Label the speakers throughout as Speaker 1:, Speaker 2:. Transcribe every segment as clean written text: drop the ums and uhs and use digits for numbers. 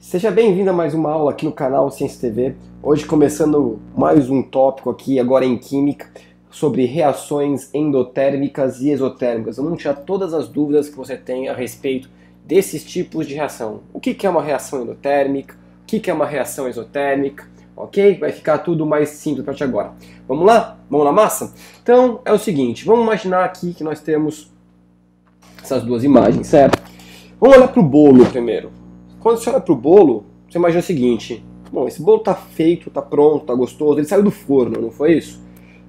Speaker 1: Seja bem-vindo a mais uma aula aqui no canal Ciência TV. Hoje começando mais um tópico aqui, agora em Química, sobre reações endotérmicas e exotérmicas. Vamos tirar todas as dúvidas que você tem a respeito desses tipos de reação. O que é uma reação endotérmica? O que é uma reação exotérmica? Ok? Vai ficar tudo mais simples para ti agora. Vamos lá? Vamos na massa? Então é o seguinte, vamos imaginar aqui que nós temos essas duas imagens, certo? Vamos olhar para o bolo primeiro. Quando você olha para o bolo, você imagina o seguinte: bom, esse bolo está feito, está pronto, está gostoso, ele saiu do forno, não foi isso?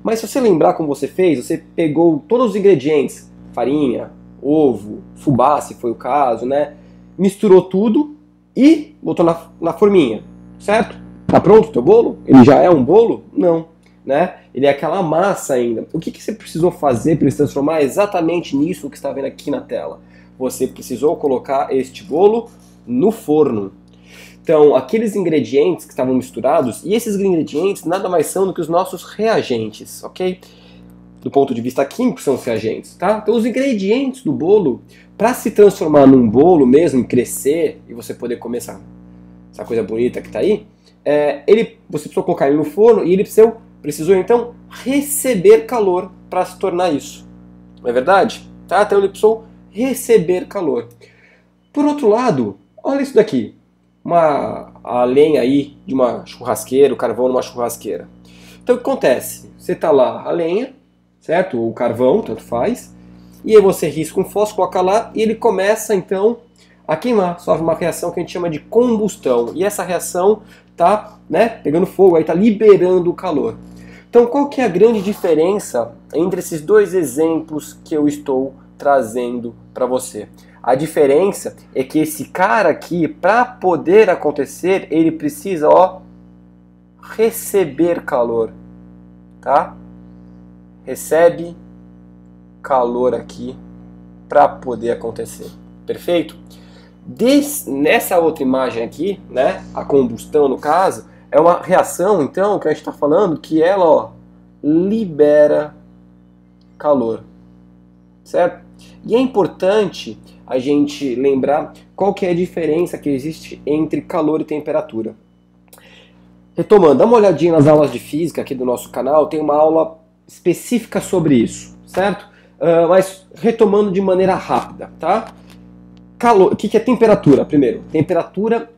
Speaker 1: Mas se você lembrar como você fez, você pegou todos os ingredientes, farinha, ovo, fubá, se foi o caso, né? Misturou tudo e botou na forminha, certo? Tá pronto o teu bolo? Ele já é um bolo? Não, né? Ele é aquela massa ainda. O que você precisou fazer para ele se transformar exatamente nisso que está vendo aqui na tela? Você precisou colocar este bolo no forno. Então, aqueles ingredientes que estavam misturados, e esses ingredientes nada mais são do que os nossos reagentes, ok? Do ponto de vista químico, são os reagentes, tá? Então, os ingredientes do bolo, para se transformar num bolo mesmo, crescer, e você poder comer essa coisa bonita que está aí, você precisou colocar ele no forno e ele precisou então receber calor para se tornar isso. Não é verdade? Tá? Então, ele precisou receber calor. Por outro lado, olha isso daqui, a lenha aí de uma churrasqueira, o carvão numa churrasqueira. Então o que acontece? Você está lá a lenha, certo? Ou o carvão, tanto faz, e aí você risca um fósforo, coloca lá e ele começa então a queimar, sofre uma reação que a gente chama de combustão. E essa reação está, né, pegando fogo, está liberando o calor. Então qual que é a grande diferença entre esses dois exemplos que eu estou trazendo para você? A diferença é que esse cara aqui, para poder acontecer, ele precisa, receber calor, tá? Recebe calor aqui para poder acontecer, perfeito? Nessa outra imagem aqui, né, a combustão no caso, é uma reação, então, que a gente está falando que ela, libera calor, certo? E é importante a gente lembrar qual que é a diferença que existe entre calor e temperatura. Retomando, dá uma olhadinha nas aulas de física aqui do nosso canal, tem uma aula específica sobre isso, certo? Mas retomando de maneira rápida, tá? Calor, o que é temperatura? Primeiro, temperatura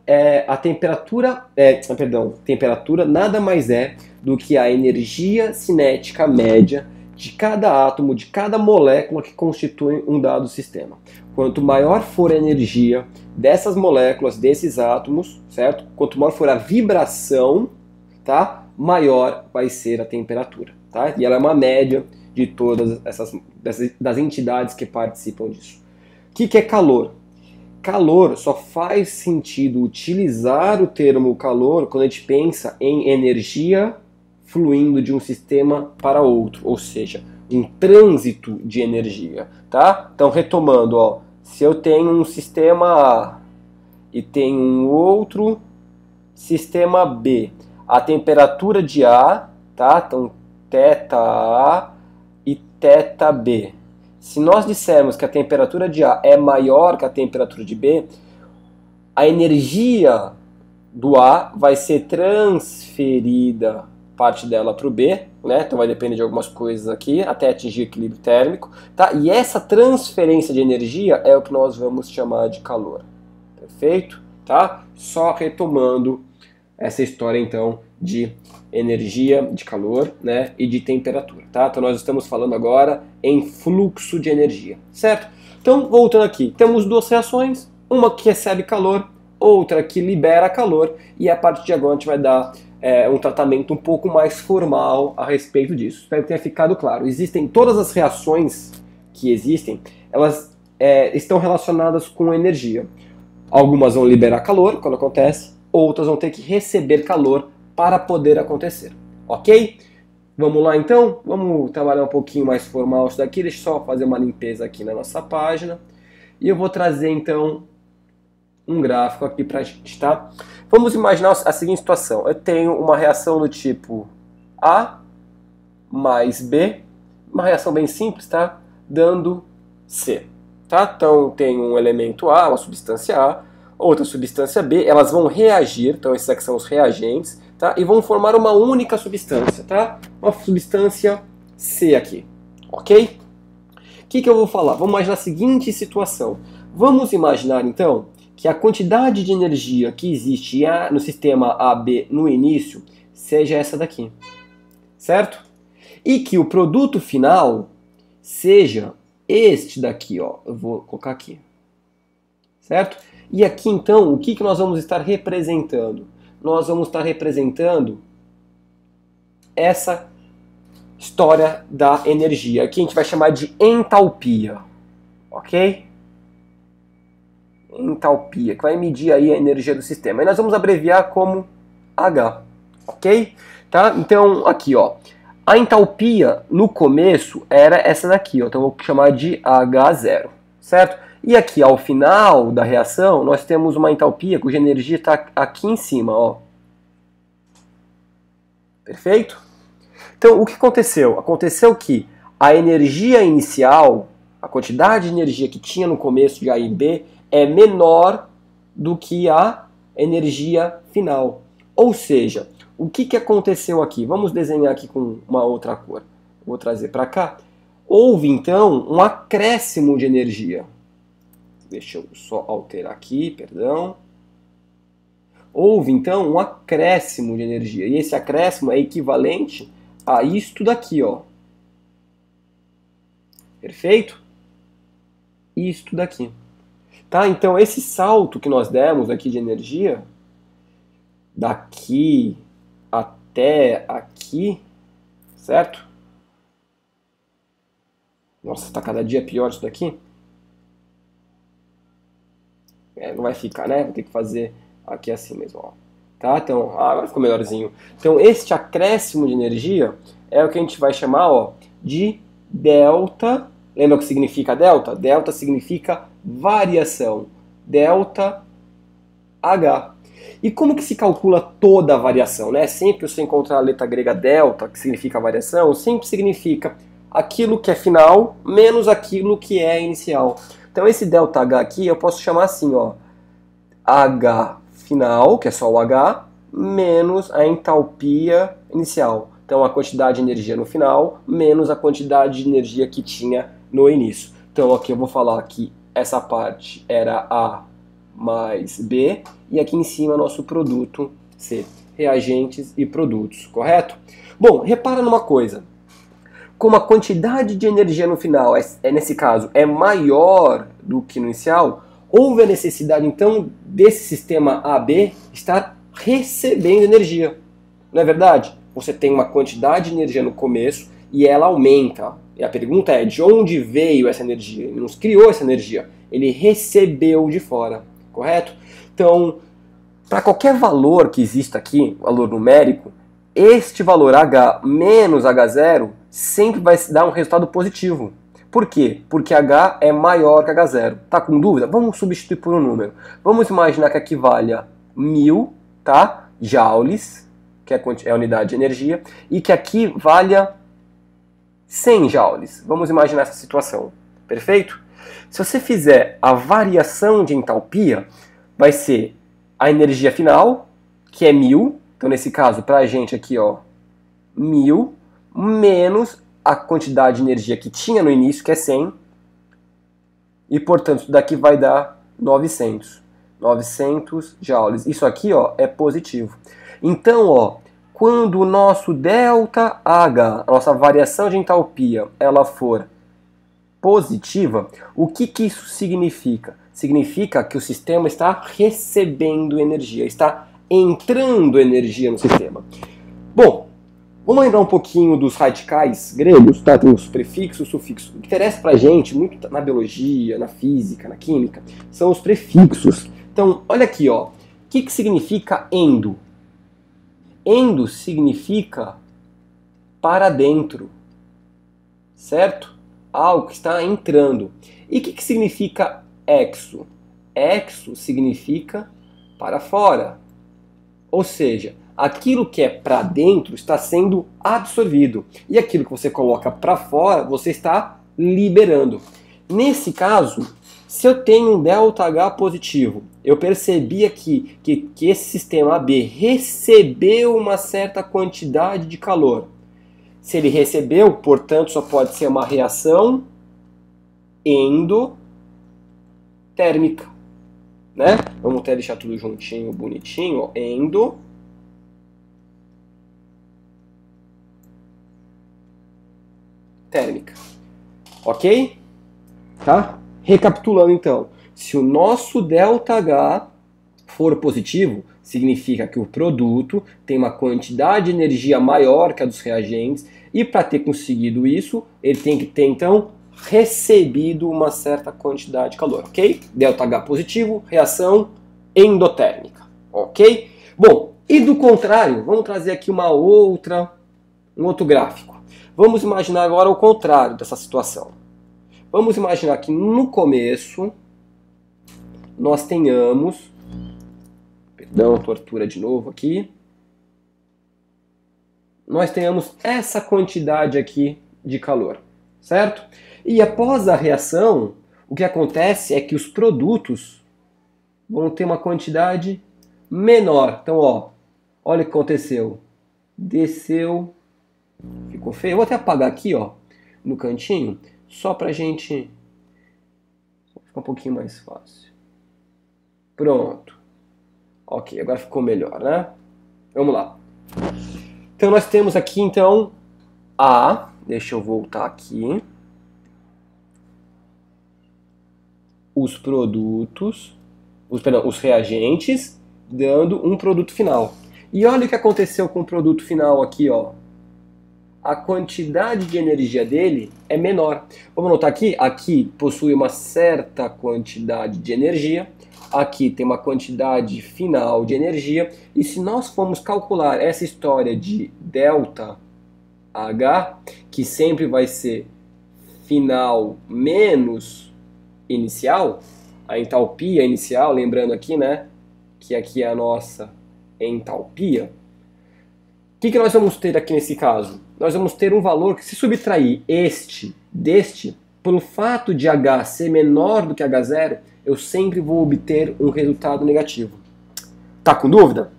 Speaker 1: temperatura nada mais é do que a energia cinética média de cada átomo, de cada molécula que constitui um dado sistema. Quanto maior for a energia dessas moléculas, desses átomos, certo? Quanto maior for a vibração, tá? Maior vai ser a temperatura, tá? E ela é uma média de todas das entidades que participam disso. O que é calor? Calor só faz sentido utilizar o termo calor quando a gente pensa em energia fluindo de um sistema para outro, ou seja, um trânsito de energia, tá? Então, retomando, se eu tenho um sistema A e tenho um outro sistema B, a temperatura de A, tá? Então, θA e θB. Se nós dissermos que a temperatura de A é maior que a temperatura de B, a energia do A vai ser transferida, parte dela para o B, né? Então vai depender de algumas coisas aqui, até atingir equilíbrio térmico, tá? E essa transferência de energia é o que nós vamos chamar de calor, perfeito? Tá? Só retomando essa história então de energia, de calor, né? E de temperatura, tá? Então nós estamos falando agora em fluxo de energia, certo? Então voltando aqui, temos duas reações, uma que recebe calor, outra que libera calor, e a partir de agora a gente vai dar um tratamento um pouco mais formal a respeito disso. Espero que tenha ficado claro. Existem todas as reações que existem, elas estão relacionadas com energia. Algumas vão liberar calor quando acontece, outras vão ter que receber calor para poder acontecer. Ok? Vamos lá então? Vamos trabalhar um pouquinho mais formal isso daqui. Deixa eu só fazer uma limpeza aqui na nossa página. E eu vou trazer então um gráfico aqui para a gente, tá? Vamos imaginar a seguinte situação. Eu tenho uma reação do tipo A mais B, uma reação bem simples, tá? Dando C, tá? Então tem um elemento A, uma substância A, outra substância B, elas vão reagir, então esses aqui são os reagentes, tá? E vão formar uma única substância, tá? Uma substância C aqui, ok? O que eu vou falar? Vamos imaginar a seguinte situação. Vamos imaginar, então, que a quantidade de energia que existe no sistema AB no início seja essa daqui, certo? E que o produto final seja este daqui, ó. Eu vou colocar aqui, certo? E aqui, então, o que nós vamos estar representando? Nós vamos estar representando essa história da energia. Aqui a gente vai chamar de entalpia, ok? Entalpia, que vai medir aí a energia do sistema. E nós vamos abreviar como H, ok? Tá? Então, aqui, ó. A entalpia, no começo, era essa daqui, ó. Então eu vou chamar de H0, certo? E aqui, ao final da reação, nós temos uma entalpia cuja energia está aqui em cima, ó. Perfeito? Então, o que aconteceu? Aconteceu que a energia inicial, a quantidade de energia que tinha no começo de A e B, é menor do que a energia final. Ou seja, o que aconteceu aqui? Vamos desenhar aqui com uma outra cor. Vou trazer para cá. Houve, então, um acréscimo de energia. Deixa eu só alterar aqui, perdão. Houve, então, um acréscimo de energia. E esse acréscimo é equivalente a isto daqui, ó. Perfeito? Isto daqui. Tá? Então, esse salto que nós demos aqui de energia, daqui até aqui, certo? Nossa, tá cada dia pior isso daqui. Não vai ficar, né? Vou ter que fazer aqui assim mesmo, ó. Tá? Então, agora ficou melhorzinho. Então, este acréscimo de energia é o que a gente vai chamar, ó, de delta. Lembra o que significa delta? Delta significa variação. Delta H. E como que se calcula toda a variação, né? Sempre que você encontrar a letra grega delta, que significa variação, sempre significa aquilo que é final menos aquilo que é inicial. Então esse delta H aqui eu posso chamar assim, ó, H final, que é só o H, menos a entalpia inicial. Então a quantidade de energia no final menos a quantidade de energia que tinha no início. Então aqui eu vou falar que essa parte era A mais B, e aqui em cima nosso produto C, reagentes e produtos, correto? Bom, repara numa coisa. Como a quantidade de energia no final, nesse caso, é maior do que no inicial, houve a necessidade, então, desse sistema AB estar recebendo energia. Não é verdade? Você tem uma quantidade de energia no começo e ela aumenta. E a pergunta é, de onde veio essa energia? Ele nos criou essa energia. Ele recebeu de fora, correto? Então, para qualquer valor que exista aqui, valor numérico, este valor H menos H0 sempre vai dar um resultado positivo. Por quê? Porque H é maior que H0. Tá com dúvida? Vamos substituir por um número. Vamos imaginar que aqui valha 1000, tá? Joules, que é a unidade de energia, e que aqui valha 100 joules. Vamos imaginar essa situação. Perfeito? Se você fizer a variação de entalpia, vai ser a energia final, que é 1000. Então, nesse caso, para a gente aqui, ó, 1000, menos a quantidade de energia que tinha no início, que é 100. E, portanto, isso daqui vai dar 900. 900 joules. Isso aqui, ó, é positivo. Então, ó, quando o nosso ΔH, a nossa variação de entalpia, ela for positiva, o que isso significa? Significa que o sistema está recebendo energia, está entrando energia no sistema. Bom, vamos lembrar um pouquinho dos radicais gregos, tá? Tem os prefixos, sufixos. O que interessa pra gente, muito na biologia, na física, na química, são os prefixos. Então, olha aqui, ó. O que significa endo? Endo significa para dentro, certo? Algo que está entrando. E o que significa exo? Exo significa para fora. Ou seja, aquilo que é para dentro está sendo absorvido. E aquilo que você coloca para fora, você está liberando. Nesse caso, Se eu tenho um ΔH positivo, eu percebi aqui que esse sistema AB recebeu uma certa quantidade de calor. Se ele recebeu, portanto, só pode ser uma reação endotérmica, né? Vamos até deixar tudo juntinho, bonitinho, ó. Endotérmica. Ok? Tá? Recapitulando então, se o nosso ΔH for positivo, significa que o produto tem uma quantidade de energia maior que a dos reagentes, e para ter conseguido isso, ele tem que ter então recebido uma certa quantidade de calor, ok? ΔH positivo, reação endotérmica, ok? Bom, e do contrário, vamos trazer aqui um outro gráfico. Vamos imaginar agora o contrário dessa situação. Vamos imaginar que no começo nós tenhamos, perdão, tortura de novo aqui, nós tenhamos essa quantidade aqui de calor, certo? E após a reação, o que acontece é que os produtos vão ter uma quantidade menor. Então, ó, olha o que aconteceu. Desceu, ficou feio. Eu vou até apagar aqui, ó, no cantinho, só pra gente ficar um pouquinho mais fácil. Pronto. Ok, agora ficou melhor, né? Vamos lá. Então nós temos aqui, então, deixa eu voltar aqui, os produtos, os reagentes, dando um produto final. E olha o que aconteceu com o produto final aqui, ó. A quantidade de energia dele é menor. Vamos notar aqui, aqui possui uma certa quantidade de energia, aqui tem uma quantidade final de energia, e se nós formos calcular essa história de ΔH, que sempre vai ser final menos inicial, a entalpia inicial, lembrando aqui, né, que aqui é a nossa entalpia, o que nós vamos ter aqui nesse caso? Nós vamos ter um valor que, se subtrair deste, pelo fato de H ser menor do que H0, eu sempre vou obter um resultado negativo. Tá com dúvida?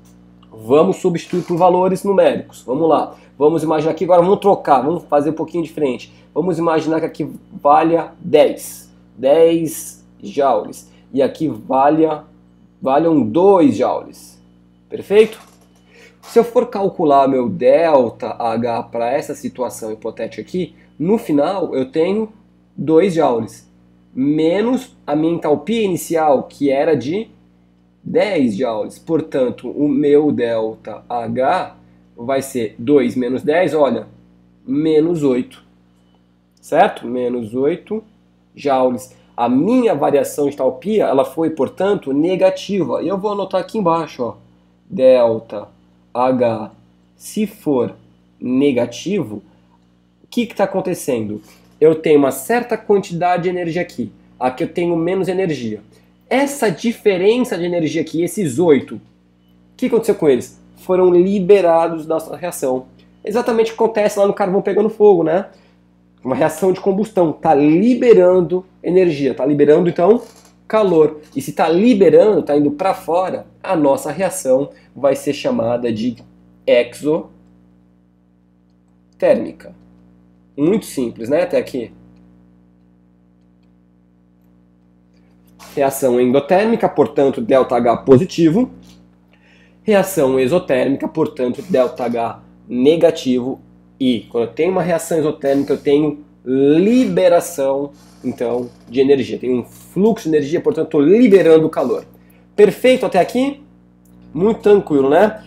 Speaker 1: Vamos substituir por valores numéricos. Vamos lá. Vamos imaginar aqui, agora vamos trocar, vamos fazer um pouquinho diferente. Vamos imaginar que aqui valha 10 joules. E aqui valham 2 joules. Perfeito? Se eu for calcular meu ΔH para essa situação hipotética aqui, no final eu tenho 2 joules, menos a minha entalpia inicial, que era de 10 joules. Portanto, o meu ΔH vai ser 2 menos 10, olha, menos 8. Certo? Menos 8 joules. A minha variação de entalpia, ela foi, portanto, negativa. E eu vou anotar aqui embaixo, ó, ΔH, se for negativo, o que está acontecendo? Eu tenho uma certa quantidade de energia aqui. Aqui eu tenho menos energia. Essa diferença de energia aqui, esses 8, o que aconteceu com eles? Foram liberados da nossa reação. Exatamente o que acontece lá no carvão pegando fogo, né? Uma reação de combustão. Está liberando energia. Está liberando, então, calor. E se está liberando, está indo para fora, a nossa reação vai ser chamada de exotérmica. Muito simples, né? Até aqui. Reação endotérmica, portanto, ΔH positivo. Reação exotérmica, portanto, ΔH negativo. E quando eu tenho uma reação exotérmica, eu tenho liberação, então, de energia. Tem um fluxo de energia, portanto, estou liberando o calor. Perfeito até aqui? Muito tranquilo, né?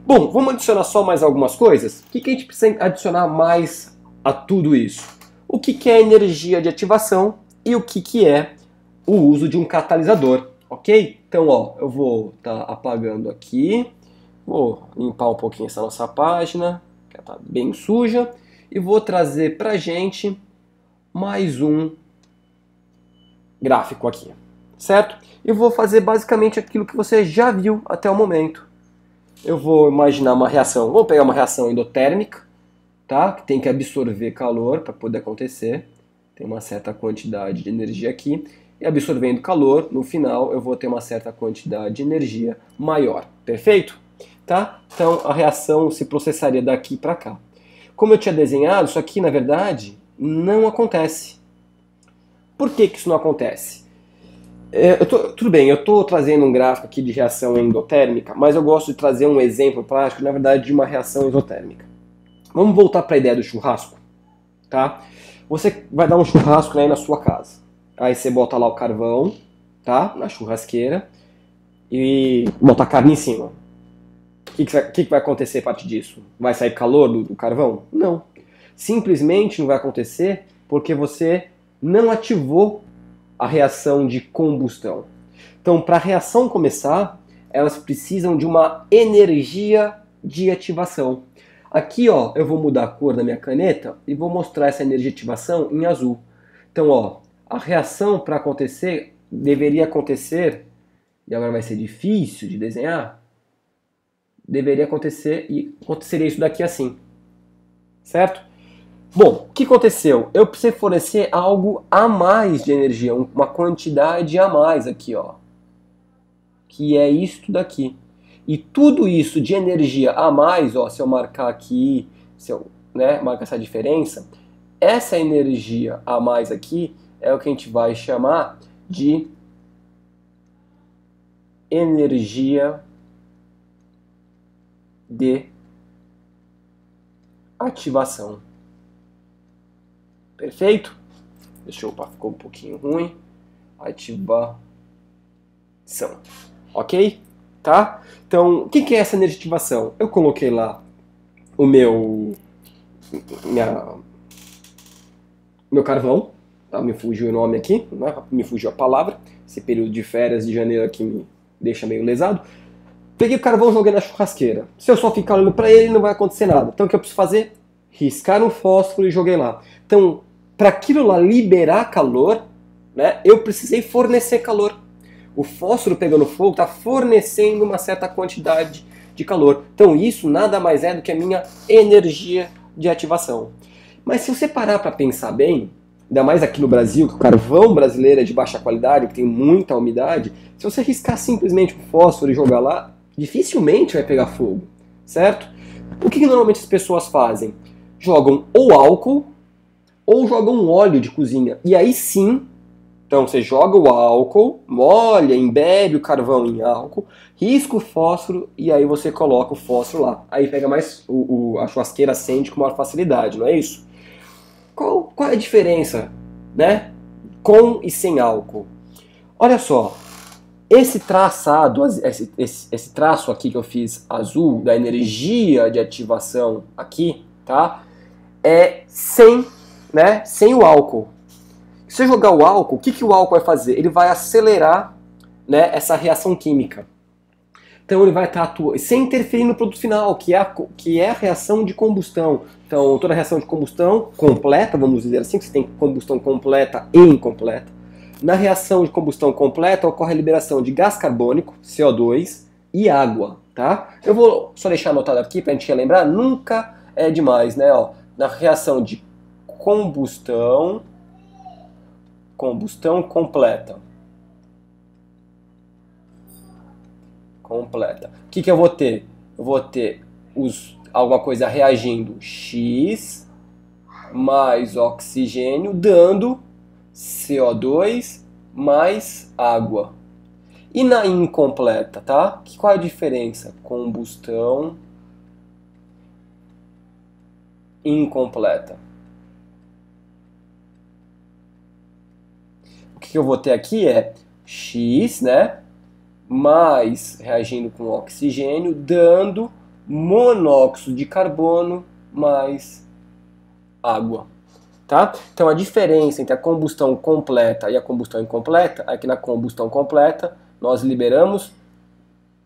Speaker 1: Bom, vamos adicionar só mais algumas coisas? O que a gente precisa adicionar mais a tudo isso? O que é energia de ativação e o que é o uso de um catalisador, ok? Então, ó, eu vou estar apagando aqui, vou limpar um pouquinho essa nossa página, que está bem suja, e vou trazer pra gente mais um gráfico aqui, certo? Eu vou fazer basicamente aquilo que você já viu até o momento. Eu vou imaginar uma reação, vou pegar uma reação endotérmica, tá? Que tem que absorver calor para poder acontecer. Tem uma certa quantidade de energia aqui. e absorvendo calor, no final eu vou ter uma certa quantidade de energia maior. Perfeito? Tá? Então a reação se processaria daqui para cá. Como eu tinha desenhado, isso aqui na verdade não acontece. Por que isso não acontece? Tudo bem, eu estou trazendo um gráfico aqui de reação endotérmica, mas eu gosto de trazer um exemplo prático, na verdade, de uma reação isotérmica. Vamos voltar para a ideia do churrasco, tá? Você vai dar um churrasco aí na sua casa. Aí você bota lá o carvão, tá? Na churrasqueira e bota a carne em cima. O que vai acontecer a partir disso? Vai sair calor do carvão? Não. Simplesmente não vai acontecer porque você não ativou a reação de combustão. Então, para a reação começar, elas precisam de uma energia de ativação. Aqui, ó, eu vou mudar a cor da minha caneta e vou mostrar essa energia de ativação em azul. Então, ó, a reação para acontecer deveria acontecer, e agora vai ser difícil de desenhar, deveria acontecer e aconteceria isso daqui assim, certo? Bom, o que aconteceu? Eu precisei fornecer algo a mais de energia, uma quantidade a mais aqui, ó, que é isto daqui. E tudo isso de energia a mais, ó, se eu marcar aqui, se eu marcar essa diferença, essa energia a mais aqui é o que a gente vai chamar de energia de ativação. Perfeito? Deixa eu ficou um pouquinho ruim. Ativação. Ok? Tá? Então, o que é essa energia de ativação? Eu coloquei lá o meu carvão. Tá? Me fugiu o nome aqui, né? Me fugiu a palavra. Esse período de férias de janeiro aqui me deixa meio lesado. Peguei o carvão e joguei na churrasqueira. Se eu só ficar olhando para ele, não vai acontecer nada. Então o que eu preciso fazer? Riscar um fósforo e joguei lá. Então, para aquilo lá liberar calor, né, eu precisei fornecer calor. O fósforo pegando fogo está fornecendo uma certa quantidade de calor. Então isso nada mais é do que a minha energia de ativação. Mas se você parar para pensar bem, ainda mais aqui no Brasil, que o carvão brasileiro é de baixa qualidade, que tem muita umidade, se você riscar simplesmente o fósforo e jogar lá, dificilmente vai pegar fogo, certo? O que normalmente as pessoas fazem? Jogam ou álcool ou jogam óleo de cozinha. E aí sim, então você joga o álcool, molha, embebe o carvão em álcool, risca o fósforo e aí você coloca o fósforo lá. Aí pega mais, a churrasqueira acende com maior facilidade, não é isso? Qual é a diferença, né? Com e sem álcool? Olha só, esse traçado, esse traço aqui que eu fiz azul, da energia de ativação aqui, tá? É sem o álcool. Se você jogar o álcool, o que o álcool vai fazer? Ele vai acelerar, né, essa reação química. Então ele vai estar atuando, sem interferir no produto final, que é a reação de combustão. Então toda reação de combustão completa, vamos dizer assim, que você tem combustão completa e incompleta. Na reação de combustão completa ocorre a liberação de gás carbônico, CO2, e água, tá? Eu vou só deixar anotado aqui para a gente lembrar, nunca é demais, né? Ó, na reação de combustão completa. O que eu vou ter? Eu vou ter alguma coisa reagindo X mais oxigênio, dando CO2 mais água. E na incompleta, tá? Qual é a diferença? Combustão incompleta. O que eu vou ter aqui é X, né? Mais reagindo com oxigênio, dando monóxido de carbono mais água. Tá? Então a diferença entre a combustão completa e a combustão incompleta é que na combustão completa nós liberamos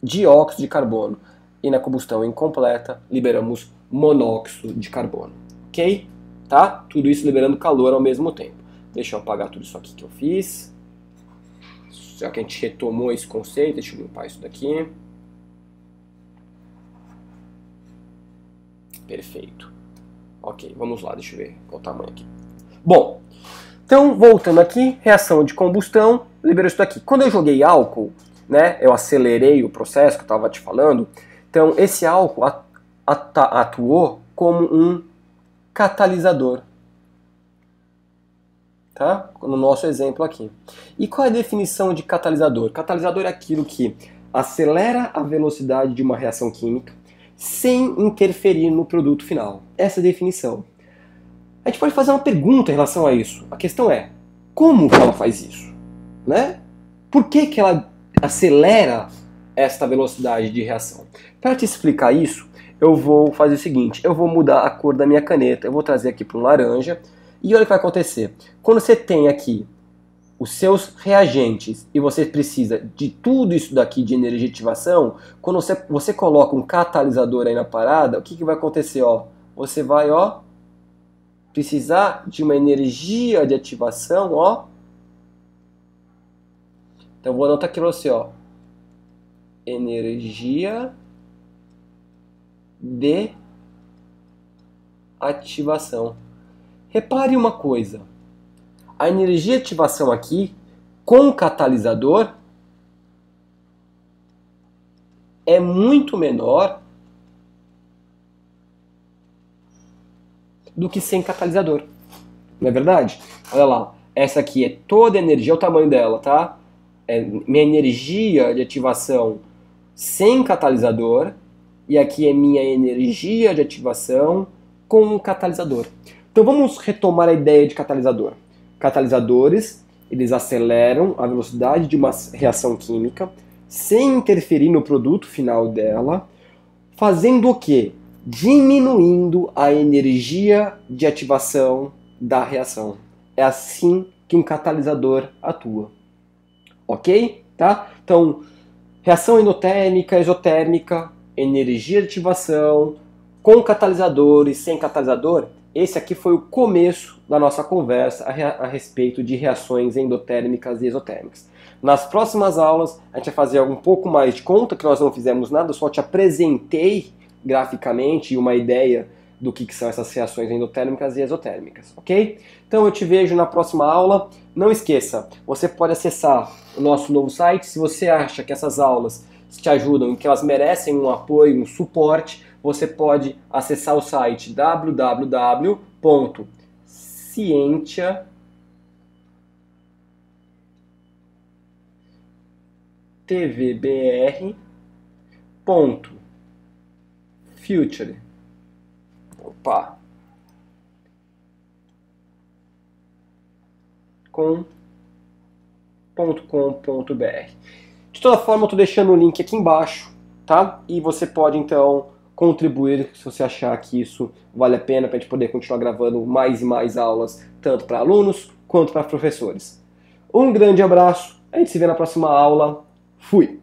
Speaker 1: dióxido de carbono e na combustão incompleta liberamos monóxido de carbono. Ok? Tá? Tudo isso liberando calor ao mesmo tempo. Deixa eu apagar tudo isso aqui que eu fiz. Já que a gente retomou esse conceito, deixa eu limpar isso daqui. Perfeito. Ok, vamos lá, deixa eu ver qual o tamanho aqui. Bom, Então, voltando aqui, reação de combustão, liberou isso daqui. Quando eu joguei álcool, né, eu acelerei o processo que eu estava te falando, então esse álcool atuou como um catalisador. Tá? No nosso exemplo aqui. E qual é a definição de catalisador? Catalisador é aquilo que acelera a velocidade de uma reação química sem interferir no produto final. Essa é a definição. A gente pode fazer uma pergunta em relação a isso. A questão é, como que ela faz isso? Né? Por que que ela acelera esta velocidade de reação? Para te explicar isso, eu vou fazer o seguinte, eu vou mudar a cor da minha caneta, eu vou trazer aqui para um laranja, e olha o que vai acontecer. Quando você tem aqui os seus reagentes e você precisa de tudo isso daqui de energia de ativação, quando você coloca um catalisador aí na parada, o que vai acontecer? Ó, você vai precisar de uma energia de ativação, ó. Então eu vou anotar aqui para você, ó. Energia de ativação. Repare uma coisa. A energia de ativação aqui, com o catalisador, é muito menor do que sem catalisador. Não é verdade? Olha lá, essa aqui é toda a energia, olha o tamanho dela, tá? É minha energia de ativação sem catalisador, e aqui é minha energia de ativação com o catalisador. Então vamos retomar a ideia de catalisador. Catalisadores, eles aceleram a velocidade de uma reação química sem interferir no produto final dela, fazendo o quê? Diminuindo a energia de ativação da reação. É assim que um catalisador atua. Ok? Tá? Então, reação endotérmica, exotérmica, energia de ativação, com catalisador e sem catalisador. Esse aqui foi o começo da nossa conversa a respeito de reações endotérmicas e exotérmicas. Nas próximas aulas, a gente vai fazer um pouco mais de conta, que nós não fizemos nada, só te apresentei graficamente uma ideia do que são essas reações endotérmicas e exotérmicas, ok? Então eu te vejo na próxima aula. Não esqueça, você pode acessar o nosso novo site. Se você acha que essas aulas te ajudam e que elas merecem um apoio, um suporte, você pode acessar o site www.cienciatvbr.future. Opa! .com.br. De toda forma, eu estou deixando o link aqui embaixo, tá? E você pode então contribuir se você achar que isso vale a pena para a gente poder continuar gravando mais e mais aulas, tanto para alunos quanto para professores. Um grande abraço, a gente se vê na próxima aula. Fui!